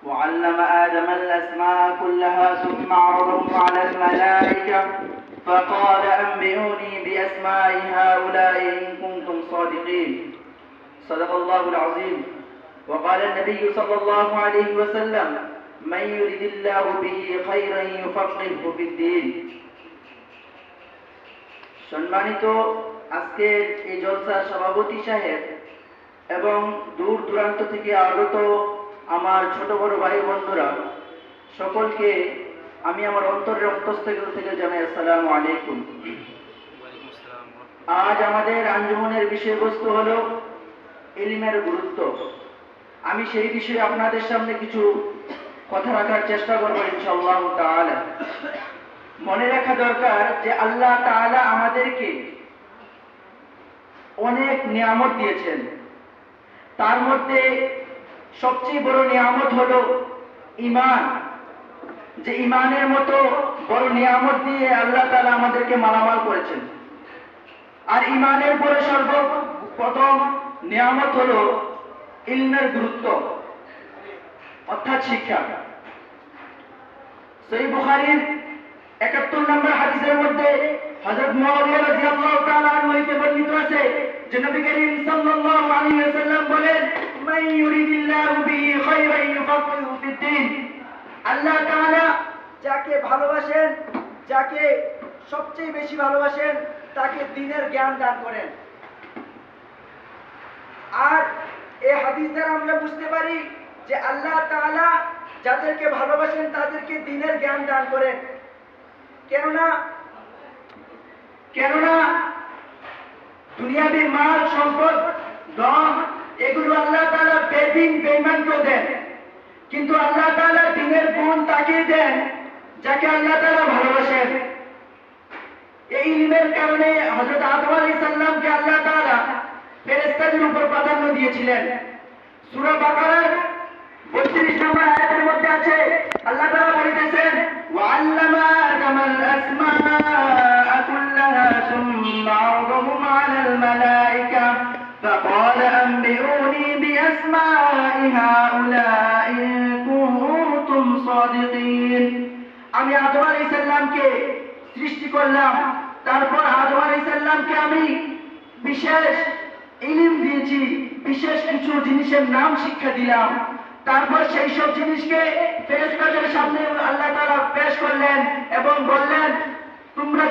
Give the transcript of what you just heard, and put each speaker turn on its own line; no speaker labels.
وعلم آدم الأسماء كلها ثم عرضهم على الملائكة فقال أنبئوني بأسماء هؤلاء إن كنتم صادقين صدق الله العظيم وقال النبي صلى الله عليه وسلم من يرد الله به خيرا يفقهه في الدين সম্মানিত আজকের এই জলসার সভাপতি সাহেব এবং দূর দূরান্ত থেকে আগত আমার ছোট বড় ভাই বন্ধুরা সকলকে আমি আমার অন্তরের অন্তঃস্থল থেকে জানাই আসসালামু আলাইকুম। আজ আমাদের আঞ্জুমানের বিষয়বস্তু হলো ইলমের গুরুত্ব। আমি সেই বিষয়ে আপনাদের সামনে কিছু কথা রাখার চেষ্টা করব ইনশাআল্লাহ তাআলা। মনে রাখা দরকার যে আল্লাহ তাআলা আমাদেরকে অনেক নিয়ামত দিয়েছেন, তার মধ্যে সবচেয়ে বড় নিয়ামত হলো ঈমান। যে ঈমানের মতো বড় নিয়ামত দিয়ে আল্লাহ তাআলা আমাদেরকে মালামাল করেছেন। আর ঈমানের পরে সর্বপ্রথম নিয়ামত হলো ইলমের গুরুত্ব অর্থাৎ শিক্ষা। সহিহ বুখারীর ৭১ নম্বর হাদিসের মধ্যে হযরত মুআবিয়া রাদিয়াল্লাহু তাআলা আনহু হতে বর্ণিত আছে যে নবী করিম সাল্লাল্লাহু আলাইহি ওয়াসাল্লাম বলেন মান ইউরিদিল্লাহু বিহি খায়রান ইউফাক্কিহু ফিদ্দীন। আল্লাহ তাআলা যাকে ভালোবাসেন, যাকে সবচেয়ে বেশি ভালোবাসেন, তাকে দ্বীনের জ্ঞান দান করেন। আর এই হাদিস দ্বারা আমরা বুঝতে পারি যে আল্লাহ তাআলা যাদেরকে ভালোবাসেন তাদেরকে দ্বীনের জ্ঞান দান করেন। কেননা দুনিয়াবি মাল সম্পদ ধন এগুলো আল্লাহ তাআলা বেদিন বেঈমানকেও দেন, কিন্তু আল্লাহ তাআলা দ্বীনের গুণ তাকে দেন যাকে আল্লাহ তাআলা ভালোবাসেন। এই ইলমের কারণে হযরত আদম আলাইহিস সালামকে আল্লাহ তাআলা ফেরেশতাদের উপর প্রাধান্য দিয়েছিলেন। সূরা বাকারার ৩২ নম্বর আয়াতের মধ্যে আছে আল্লাহ তাআলা বলেছেন ওয়াল্লামা আদামাল আসমাআ কুল্লাহা সুম্মা আরদাহুম আলাল মালাইকা ফাকাল আনবিউনি বিআসমাই হাউলাই ইন কুনতুম সাদিকিন। আমি আদম আলাইহিস সালামকে সৃষ্টি করলাম, তারপর আদম আলাইহিস সালামকে আমি বিশেষ ইলম দিয়েছি, বিশেষ কিছু জিনিসের নাম শিক্ষা দিলাম। তারপর সেই সব জিনিসকে ফেরেশতাদের সামনে আল্লাহ তাআলা পেশ করলেন এবং বললেন তোমরা